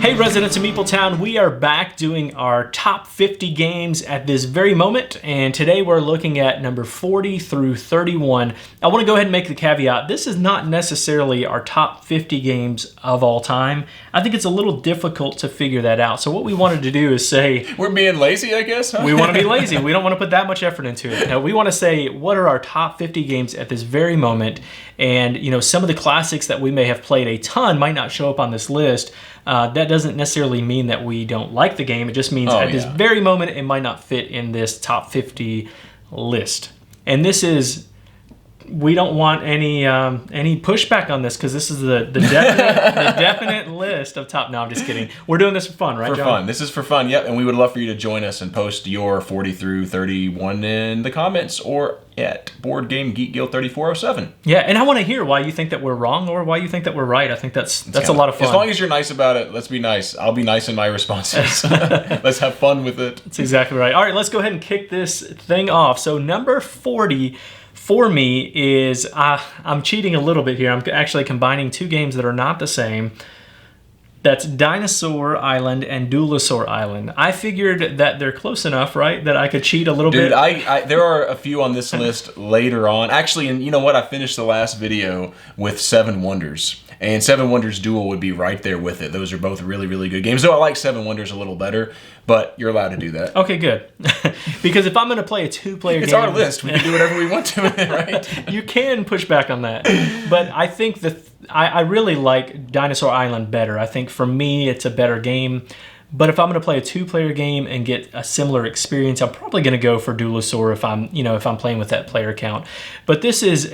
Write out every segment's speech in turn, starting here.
Hey residents of Meepletown, we are back doing our top 50 games at this very moment, and today we're looking at number 40 through 31. I want to go ahead and make the caveat, this is not necessarily our top 50 games of all time. I think it's a little difficult to figure that out, so what we wanted to do is say... We're being lazy, I guess, huh? We want to be lazy. We don't want to put that much effort into it. No, we want to say, what are our top 50 games at this very moment? And, you know, some of the classics that we may have played a ton might not show up on this list. That doesn't necessarily mean that we don't like the game. It just means this very moment it might not fit in this top 50 list. And this is, we don't want any pushback on this because this is the definite list of top. No, I'm just kidding. We're doing this for fun, right, John? For fun. This is for fun, yep. And we would love for you to join us and post your 40 through 31 in the comments or at Board Game Geek Guild 3407. Yeah, and I want to hear why you think that we're wrong or why you think that we're right. I think that's a lot of fun. As long as you're nice about it, let's be nice. I'll be nice in my responses. Let's have fun with it. That's exactly right. All right, let's go ahead and kick this thing off. So number 40 for me is, I'm cheating a little bit here. I'm actually combining two games that are not the same. That's Dinosaur Island and Duelosaur Island. I figured that they're close enough, right, that I could cheat a little bit. Dude, there are a few on this list later on. Actually, and you know what? I finished the last video with Seven Wonders. And Seven Wonders Duel would be right there with it. Those are both really, really good games. Though I like Seven Wonders a little better, but you're allowed to do that. Okay, good. Because if I'm going to play a two-player game... It's our list. We can do whatever we want to with it, right? You can push back on that. But I think that I really like Dinosaur Island better. I think for me, it's a better game. But if I'm going to play a two-player game and get a similar experience, I'm probably going to go for Duelosaur if I'm playing with that player count. But this is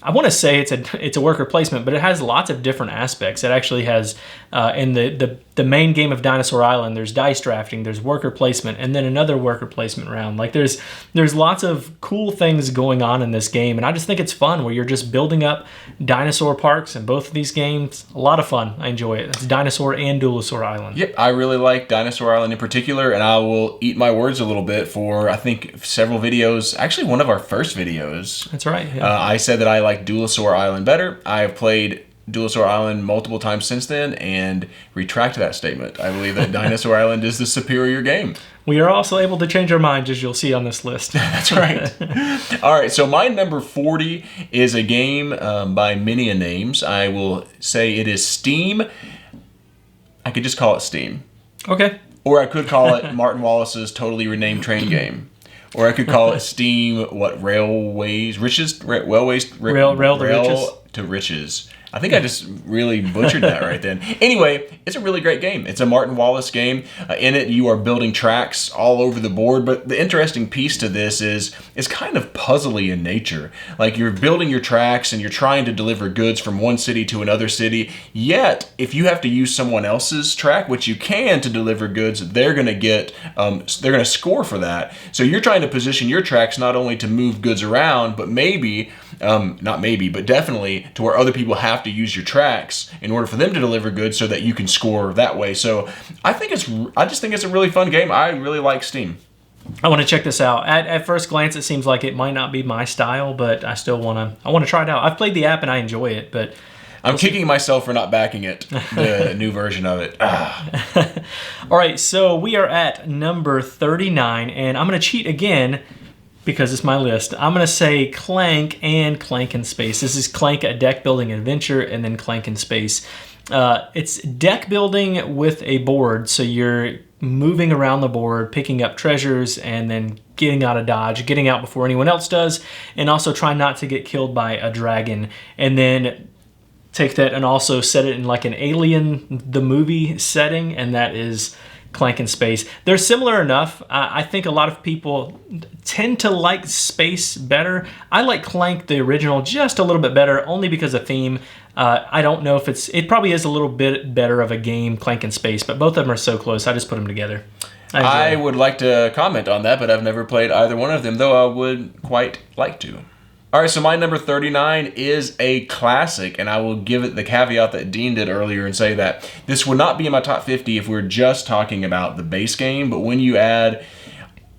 I want to say it's a worker placement, but it has lots of different aspects. It actually has, in the main game of Dinosaur Island, there's dice drafting, there's worker placement, and then another worker placement round. Like there's lots of cool things going on in this game, and I just think it's fun where you're just building up dinosaur parks in both of these games. A lot of fun. I enjoy it. It's Dinosaur and Duelosaur Island. Yep, I really like Dinosaur Island in particular, and I will eat my words a little bit for, I think, several videos. Actually, one of our first videos. That's right. Yeah. I said that I like Duelosaur Island better. I have played Duelosaur Island multiple times since then and retract that statement. I believe that Dinosaur Island is the superior game. We are also able to change our minds, as you'll see on this list. That's right. All right, so my number 40 is a game by many names. I will say it is Steam. I could just call it Steam. Okay. Or I could call it Martin Wallace's totally renamed train game. Or I could call it Steam, Railways, Riches? Rail to Riches. I think I just really butchered that right then. Anyway, it's a really great game. It's a Martin Wallace game. In it, you are building tracks all over the board, but the interesting piece to this is it's kind of puzzly in nature. Like you're building your tracks and you're trying to deliver goods from one city to another city, yet if you have to use someone else's track, which you can to deliver goods, they're going to score for that. So you're trying to position your tracks not only to move goods around, but but definitely to where other people have to use your tracks in order for them to deliver goods so that you can score that way. So I just think it's a really fun game. I really like Steam. I want to check this out. At first glance, it seems like it might not be my style, but I still want to try it out. I've played the app and I enjoy it, but I'm kicking myself for not backing it, the new version of it. All right, so we are at number 39, and I'm going to cheat again because it's my list. I'm going to say Clank and Clank in Space. This is Clank, a deck building adventure, and then Clank in Space. It's deck building with a board, so you're moving around the board, picking up treasures, and then getting out of dodge, getting out before anyone else does, and also try not to get killed by a dragon. And then take that and also set it in like an Alien, the movie setting, and that is Clank in Space. They're similar enough. I think a lot of people tend to like Space better. I like Clank, the original, just a little bit better, only because of theme. I don't know if it probably is a little bit better of a game, Clank in Space, but both of them are so close. I just put them together. I would like to comment on that, but I've never played either one of them, though I would quite like to. All right, so my number 39 is a classic, and I will give it the caveat that Dean did earlier and say that this would not be in my top 50 if we were just talking about the base game, but when you add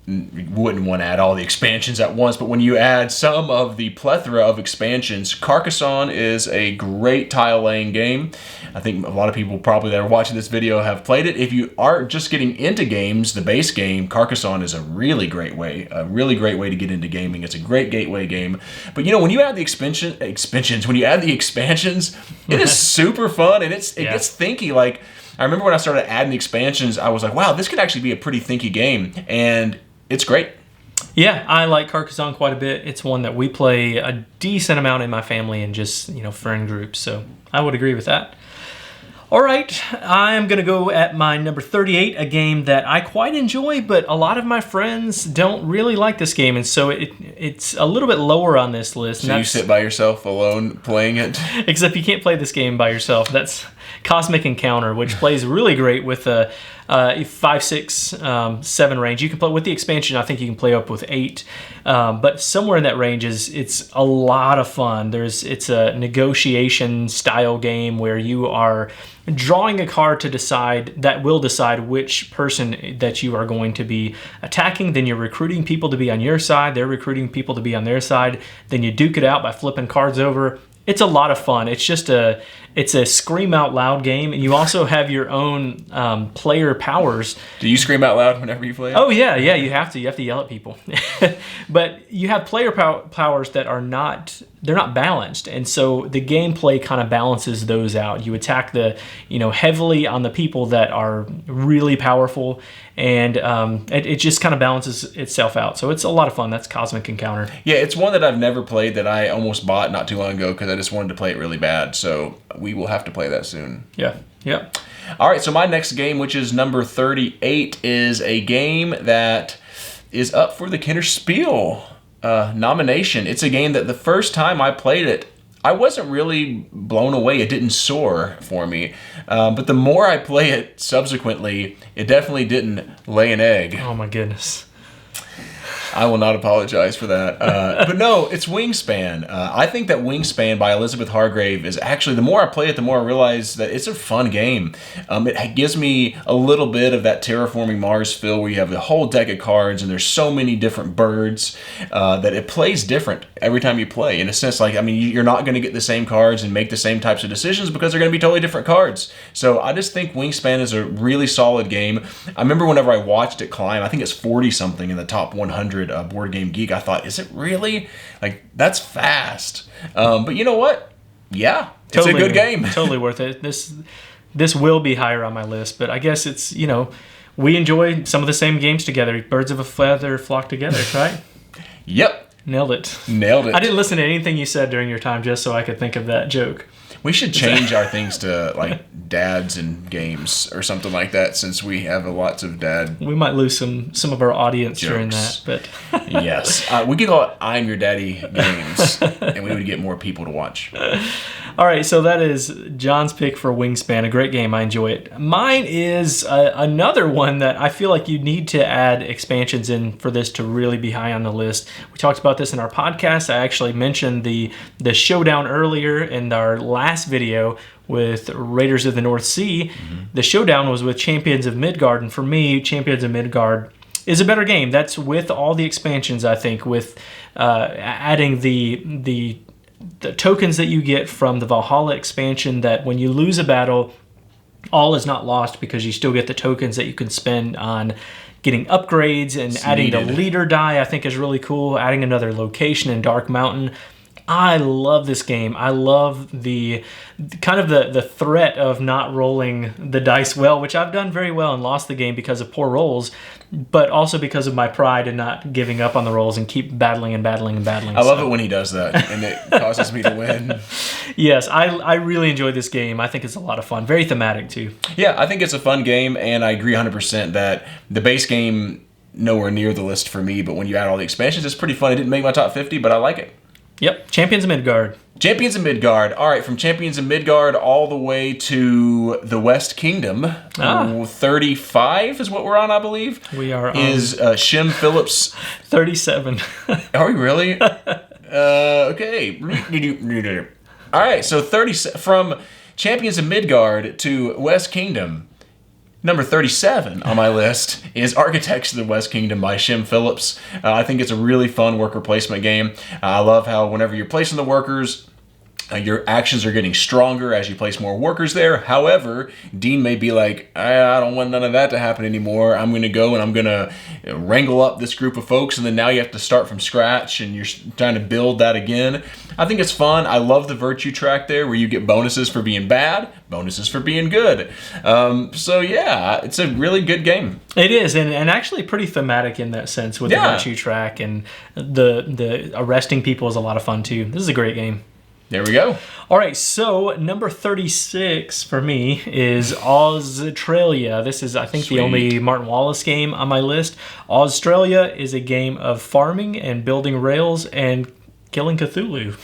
wouldn't want to add all the expansions at once, but when you add some of the plethora of expansions, Carcassonne is a great tile-laying game. I think a lot of people probably that are watching this video have played it. If you aren't just getting into games, the base game, Carcassonne is a really great way to get into gaming. It's a great gateway game. But when you add the expansions, it is super fun, and it gets thinky. Like, I remember when I started adding the expansions, I was like, wow, this could actually be a pretty thinky game, and it's great. Yeah, I like Carcassonne quite a bit. It's one that we play a decent amount in my family and just, friend groups, so I would agree with that. All right, I'm going to go at my number 38, a game that I quite enjoy, but a lot of my friends don't really like this game, and so it's a little bit lower on this list. So you sit by yourself alone playing it? Except you can't play this game by yourself. That's Cosmic Encounter, which plays really great with a 5, 6, 7 range. You can play with the expansion. I think you can play up with 8, but somewhere in that range it's a lot of fun. It's a negotiation style game where you are drawing a card that will decide which person that you are going to be attacking. Then you're recruiting people to be on your side. They're recruiting people to be on their side. Then you duke it out by flipping cards over. It's a lot of fun. It's just it's a scream out loud game, and you also have your own player powers. Do you scream out loud whenever you play it? Oh yeah, you have to yell at people. But you have player powers that are not balanced, and so the gameplay kind of balances those out. You attack heavily on the people that are really powerful, and it just kind of balances itself out. So it's a lot of fun. That's Cosmic Encounter. Yeah, it's one that I've never played that I almost bought not too long ago because I just wanted to play it really bad. So we will have to play that soon. Yeah. All right, so my next game, which is number 38, is a game that is up for the Kinderspiel nomination. It's a game that the first time I played it, I wasn't really blown away. It didn't soar for me. But the more I play it subsequently, it definitely didn't lay an egg. Oh my goodness. I will not apologize for that. But no, it's Wingspan. I think that Wingspan by Elizabeth Hargrave is actually, the more I play it, the more I realize that it's a fun game. It gives me a little bit of that Terraforming Mars feel where you have a whole deck of cards and there's so many different birds that it plays different every time you play. In a sense, you're not going to get the same cards and make the same types of decisions because they're going to be totally different cards. So I just think Wingspan is a really solid game. I remember whenever I watched it climb, I think it's 40-something in the top 100 Board Game Geek, I thought, is it really? That's fast. But you know what? Yeah, it's a good game. Totally worth it. This will be higher on my list, but I guess it's, we enjoy some of the same games together. Birds of a feather flock together, right? Yep. Nailed it. I didn't listen to anything you said during your time just so I could think of that joke. We should change our things to dads and games or something like that, since we have lots of dad. We might lose some of our audience jokes. During that, but yes, we could call it "I'm Your Daddy" games, and we would get more people to watch. All right, so that is John's pick for Wingspan, a great game. I enjoy it. Mine is another one that I feel like you need to add expansions in for this to really be high on the list. We talked about this in our podcast. I actually mentioned the showdown earlier in our last video with Raiders of the North Sea. Mm-hmm. The showdown was with Champions of Midgard, and for me, Champions of Midgard is a better game. That's with all the expansions, I think, with adding the tokens that you get from the Valhalla expansion, that when you lose a battle, all is not lost because you still get the tokens that you can spend on getting upgrades, and adding the leader die I think is really cool. Adding another location in Dark Mountain. I love this game. I love the threat of not rolling the dice well, which I've done very well and lost the game because of poor rolls, but also because of my pride and not giving up on the rolls and keep battling and battling and battling. I love it when he does that, and it causes me to win. Yes, I really enjoy this game. I think it's a lot of fun. Very thematic, too. Yeah, I think it's a fun game, and I agree 100% that the base game, nowhere near the list for me, but when you add all the expansions, it's pretty fun. It didn't make my top 50, but I like it. Yep, Champions of Midgard. Champions of Midgard. All right, from Champions of Midgard all the way to the West Kingdom. 35 is what we're on, I believe. We are on. Is Shem Phillips. 37. Are we really? Okay. All right, so from Champions of Midgard to West Kingdom. Number 37 on my list is Architects of the West Kingdom by Shem Phillips. I think it's a really fun worker placement game. I love how whenever you're placing the workers, your actions are getting stronger as you place more workers there. However, Dean may be like, I don't want none of that to happen anymore. I'm going to go and I'm going to wrangle up this group of folks, and then now you have to start from scratch and you're trying to build that again. I think it's fun. I love the virtue track there where you get bonuses for being bad, bonuses for being good. So yeah, it's a really good game. It is, and actually pretty thematic in that sense with the virtue track, and the arresting people is a lot of fun too. This is a great game. There we go. All right, so number 36 for me is AuZtralia. This is, I think, the only Martin Wallace game on my list. AuZtralia is a game of farming and building rails and killing Cthulhu.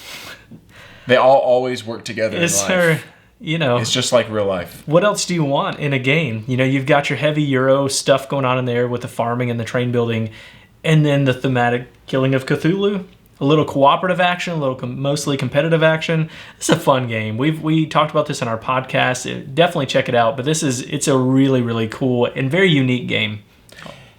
They all always work together in life. It's just like real life. What else do you want in a game? You've got your heavy Euro stuff going on in there with the farming and the train building, and then the thematic killing of Cthulhu. A little cooperative action, a little mostly competitive action. It's a fun game. We talked about this in our podcast. Definitely check it out. But it's a really, really cool and very unique game.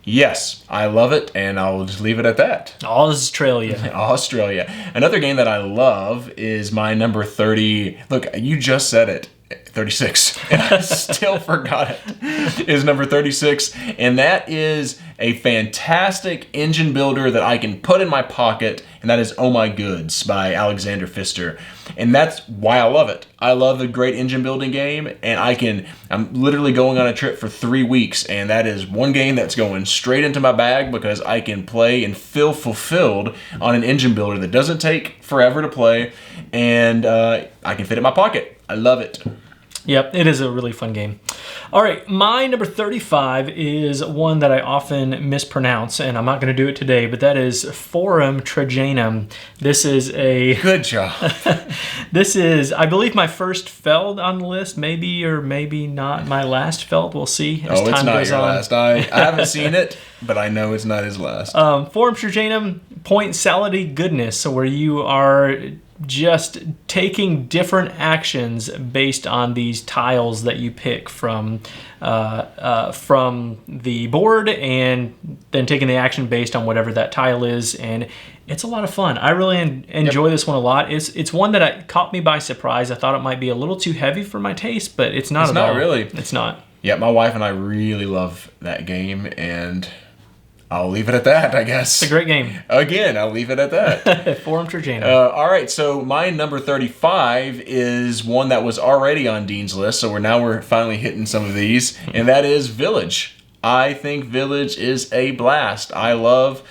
Yes, I love it, and I'll just leave it at that. AuZtralia. AuZtralia. Another game that I love is my number 30. Look, you just said it. 36, and I still forgot it, is number 36, and that is a fantastic engine builder that I can put in my pocket, and that is Oh My Goods by Alexander Pfister. And that's why I love it. I love a great engine building game, and I'm literally going on a trip for 3 weeks, and that is one game that's going straight into my bag because I can play and feel fulfilled on an engine builder that doesn't take forever to play, and I can fit it in my pocket. I love it. Yep, it is a really fun game. All right, my number 35 is one that I often mispronounce, and I'm not going to do it today, but that is Forum Trajanum. This is a... Good job. This is, I believe, my first Feld on the list, maybe or maybe not my last Feld. We'll see as time it's not goes your on. last. I haven't seen it, but I know it's not his last. Forum Trajanum, point salady goodness, so where you are just taking different actions based on these tiles that you pick from the board, and then taking the action based on whatever that tile is, and it's a lot of fun. I really enjoy this one a lot. It's one that caught me by surprise. I thought it might be a little too heavy for my taste, but it's not at all. It's not really. It's not. Yeah, my wife and I really love that game, and I'll leave it at that, I guess. It's a great game. Again, I'll leave it at that. Forum Trajanum. All right, so my number 35 is one that was already on Dean's list, so we're finally hitting some of these, and that is Village. I think Village is a blast. I love,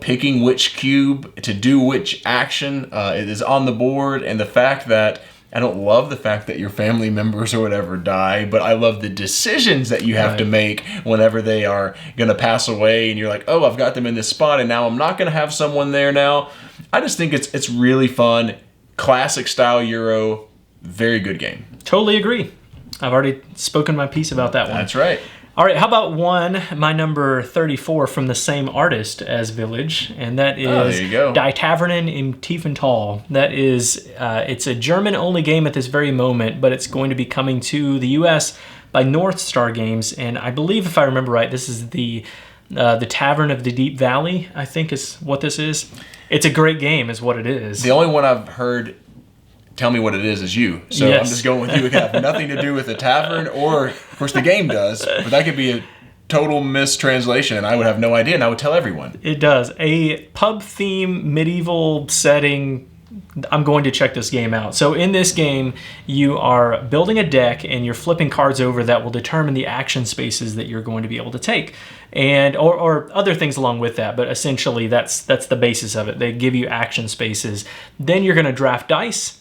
picking which cube to do which action. It is on the board, and the fact that I don't love the fact that your family members or whatever die, but I love the decisions that you have to make whenever they are going to pass away, and you're like, oh, I've got them in this spot, and now I'm not going to have someone there now. I just think it's really fun, classic style Euro, very good game. Totally agree. I've already spoken my piece about that one. That's right. All right, how about my number 34 from the same artist as Village, and that is Die Tavernen in Tiefenthal. That is, it's a German-only game at this very moment, but it's going to be coming to the U.S. by North Star Games, and I believe, if I remember right, this is the Tavern of the Deep Valley, I think is what this is. It's a great game, is what it is. The only one I've heard tell me what it is you. So yes. I'm just going with you. It have nothing to do with the tavern, or, of course, the game does, but that could be a total mistranslation, and I would have no idea, and I would tell everyone. It does. A pub theme, medieval setting. I'm going to check this game out. So in this game, you are building a deck, and you're flipping cards over that will determine the action spaces that you're going to be able to take, and or other things along with that. But essentially, that's the basis of it. They give you action spaces. Then you're going to draft dice,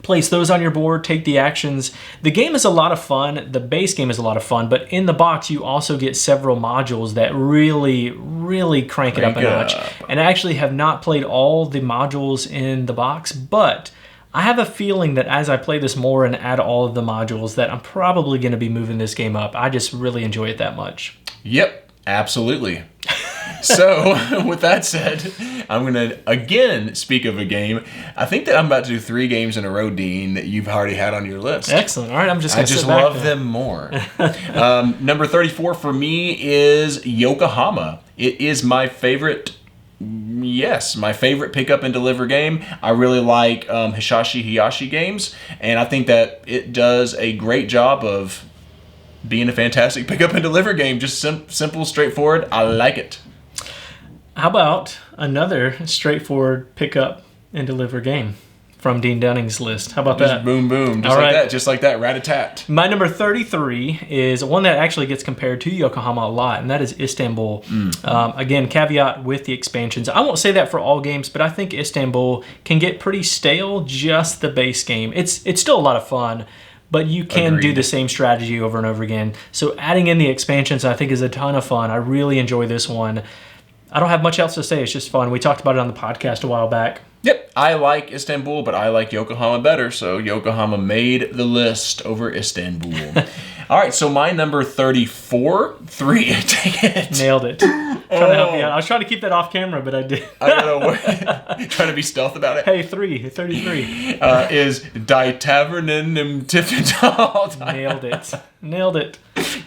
place those on your board, take the actions. The game is a lot of fun. The base game is a lot of fun, but in the box you also get several modules that really, really crank it up a notch. And I actually have not played all the modules in the box, but I have a feeling that as I play this more and add all of the modules, that I'm probably going to be moving this game up. I just really enjoy it that much. Yep, absolutely. So, with that said, I'm going to again speak of a game. I think that I'm about to do 3 games in a row, Dean, that you've already had on your list. Excellent. All right, I'm just going to I just love them more. Number 34 for me is Yokohama. It is my favorite. Yes, my favorite pick up and deliver game. I really like Hisashi games, and I think that it does a great job of being a fantastic pick up and deliver game. Just simple, straightforward. I like it. How about another straightforward pick up and deliver game from Dean Dunning's list? How about that? Boom, boom. Just like that. Rat-a-tat. My number 33 is one that actually gets compared to Yokohama a lot, and that is Istanbul. Again, caveat with the expansions. I won't say that for all games, but I think Istanbul can get pretty stale, just the base game. It's still a lot of fun, but you can do the same strategy over and over again. So adding in the expansions, I think, is a ton of fun. I really enjoy this one. I don't have much else to say. It's just fun. We talked about it on the podcast a while back. Yep, I like Istanbul, but I like Yokohama better, so Yokohama made the list over Istanbul. All right, so my number 34, 3, take it. Nailed it. Trying to help you out. I was trying to keep that off camera, but I did. I don't know. Trying to be stealth about it. Hey, 33. Is Die Taverns of Tiefenthal. Nailed it.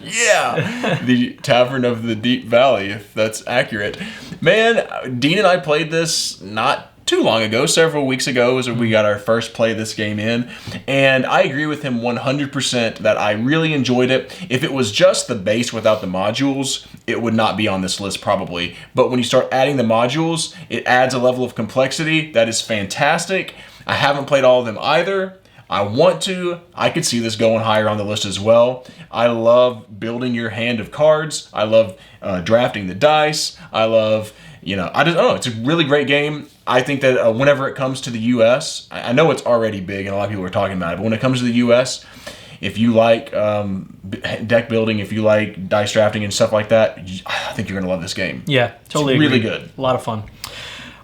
Yeah, the Tavern of the Deep Valley, if that's accurate. Man, Dean and I played this not too long ago, several weeks ago, as we got our first play of this game in, and I agree with him 100% that I really enjoyed it. If it was just the base without the modules, it would not be on this list probably, but when you start adding the modules, it adds a level of complexity that is fantastic. I haven't played all of them either. I want to. I could see this going higher on the list as well. I love building your hand of cards. I love drafting the dice. I love, it's a really great game. I think that whenever it comes to the U.S., I know it's already big and a lot of people are talking about it, but when it comes to the U.S., if you like deck building, if you like dice drafting and stuff like that, I think you're going to love this game. Yeah, totally It's really agree. good. A lot of fun.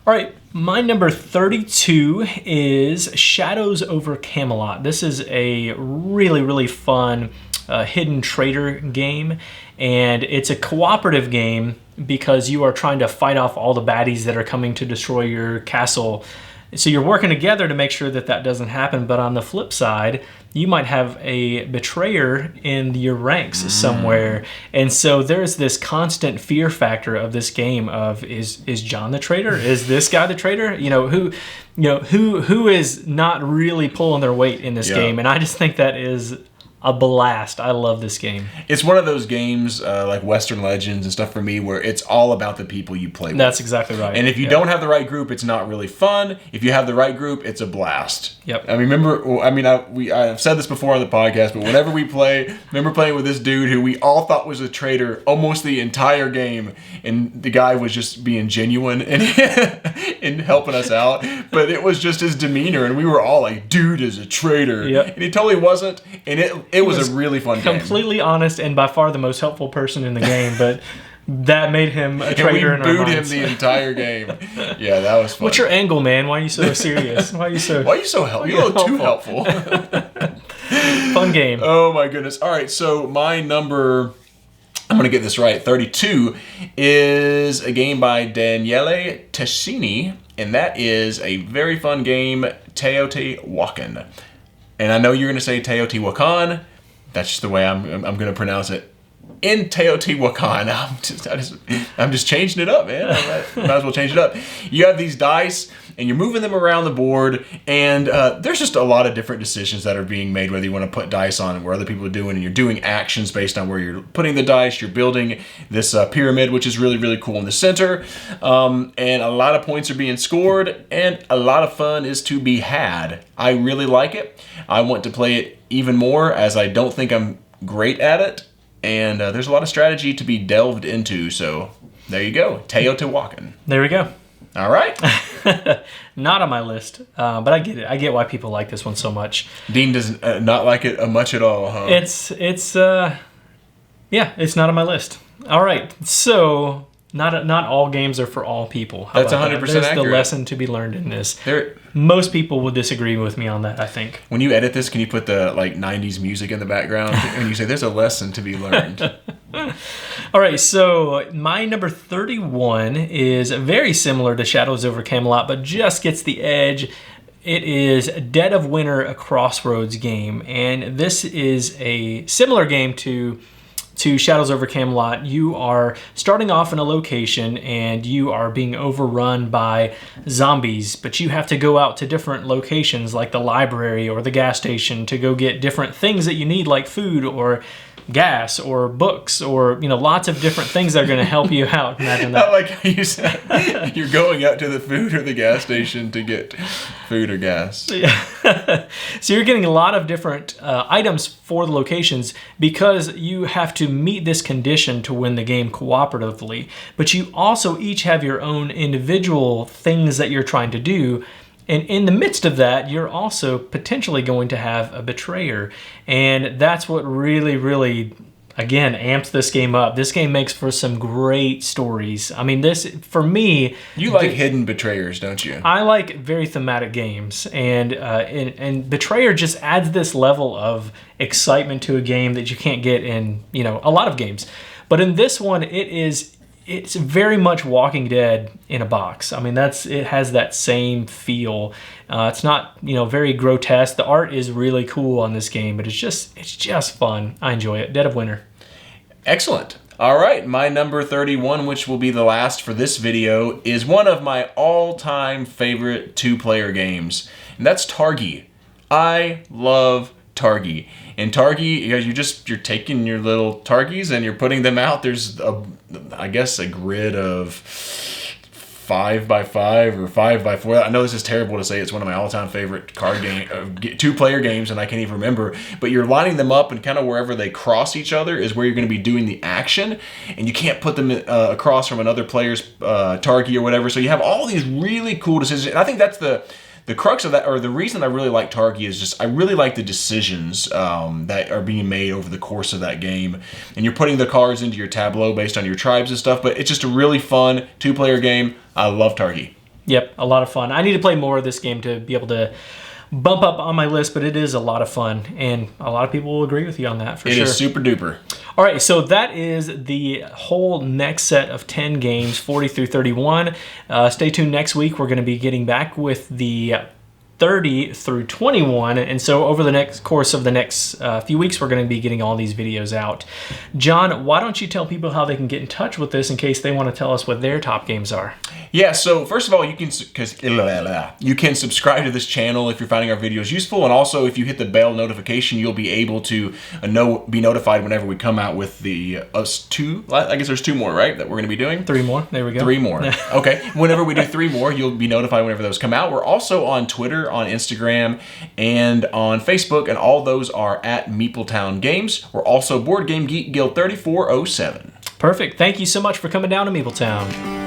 All right, my number 32 is Shadows over Camelot. This is a really, really fun hidden traitor game, and it's a cooperative game because you are trying to fight off all the baddies that are coming to destroy your castle. So you're working together to make sure that that doesn't happen, but on the flip side, you might have a betrayer in your ranks somewhere. And so there's this constant fear factor of this game of, is Jon the traitor? Is this guy the traitor? Who is not really pulling their weight in this game? And I just think that is a blast. I love this game. It's one of those games like Western Legends and stuff for me where it's all about the people you play with. That's exactly right. And if you don't have the right group, it's not really fun. If you have the right group, it's a blast. Yep. I've said this before on the podcast, but whenever we remember playing with this dude who we all thought was a traitor almost the entire game, and the guy was just being genuine and helping us out, but it was just his demeanor, and we were all like, dude is a traitor. Yep. And he totally wasn't, and it was a really fun game. Completely honest and by far the most helpful person in the game, but that made him a traitor in our minds. We booed him the entire game. Yeah, that was fun. What's your angle, man? Why are you so serious? Why are you so helpful? You're a little too helpful. Fun game. Oh my goodness. All right, so my number, I'm going to get this right, 32, is a game by Daniele Tessini, and that is a very fun game, Teotihuacan. And I know you're going to say Teotihuacan. That's just the way I'm going to pronounce it. In Teotihuacan, I'm just changing it up, man. Might as well change it up. You have these dice, and you're moving them around the board, and there's just a lot of different decisions that are being made, whether you want to put dice on and where other people are doing, and you're doing actions based on where you're putting the dice. You're building this pyramid, which is really, really cool in the center, and a lot of points are being scored, and a lot of fun is to be had. I really like it. I want to play it even more, as I don't think I'm great at it, and there's a lot of strategy to be delved into, so there you go. Teotihuacan. There we go. All right. Not on my list, but I get it. I get why people like this one so much. Dean does not like it much at all, huh? It's not on my list. All right, so not all games are for all people. That's 100% accurate. There's the lesson to be learned in this. Most people will disagree with me on that, I think. When you edit this, can you put the 90s music in the background and you say there's a lesson to be learned? All right, so my number 31 is very similar to Shadows over Camelot, but just gets the edge. It is Dead of Winter, a Crossroads game, and this is a similar game to Shadows over Camelot. You are starting off in a location and you are being overrun by zombies, but you have to go out to different locations like the library or the gas station to go get different things that you need, like food or gas or books or lots of different things that are going to help you out. Imagine that. I like how you said you're going out to the food or the gas station to get food or gas. Yeah. So you're getting a lot of different items for the locations because you have to meet this condition to win the game cooperatively, but you also each have your own individual things that you're trying to do. And in the midst of that, you're also potentially going to have a betrayer. And that's what really, really, again, amps this game up. This game makes for some great stories. I mean, this, for me... You like hidden betrayers, don't you? I like very thematic games. And Betrayer just adds this level of excitement to a game that you can't get in, a lot of games. But in this one, it's very much Walking Dead in a box. I mean, it has that same feel. It's not, very grotesque. The art is really cool on this game, but it's just fun. I enjoy it. Dead of Winter. Excellent. All right, my number 31, which will be the last for this video, is one of my all-time favorite two-player games, and that's Targi. I love Targi. In Targi, you're taking your little Targis and you're putting them out. There's I guess a grid of 5x5 or 5x4. I know this is terrible to say. It's one of my all-time favorite two-player games, and I can't even remember. But you're lining them up, and kind of wherever they cross each other is where you're going to be doing the action, and you can't put them across from another player's Targi or whatever. So you have all these really cool decisions, and I think that's the crux of that, or the reason I really like Targi is just I really like the decisions that are being made over the course of that game. And you're putting the cards into your tableau based on your tribes and stuff, but it's just a really fun two-player game. I love Targi. Yep, a lot of fun. I need to play more of this game to be able to bump up on my list, but it is a lot of fun, and a lot of people will agree with you on that for sure. It is super duper. All right, so that is the whole next set of 10 games, 40 through 31. Stay tuned next week. We're going to be getting back with the 30 through 21, and so over the course of the next few weeks, we're going to be getting all these videos out. John, why don't you tell people how they can get in touch with this in case they want to tell us what their top games are? Yeah, so first of all, you can subscribe to this channel if you're finding our videos useful, and also if you hit the bell notification, you'll be able to be notified whenever we come out with I guess there's 2 more, right, that we're going to be doing? 3 more, there we go. 3 more, okay. Whenever we do 3 more, you'll be notified whenever those come out. We're also on Twitter, on Instagram, and on Facebook, and all those are at Meepletown Games. We're also Board Game Geek Guild 3407. Perfect. Thank you so much for coming down to Meepletown.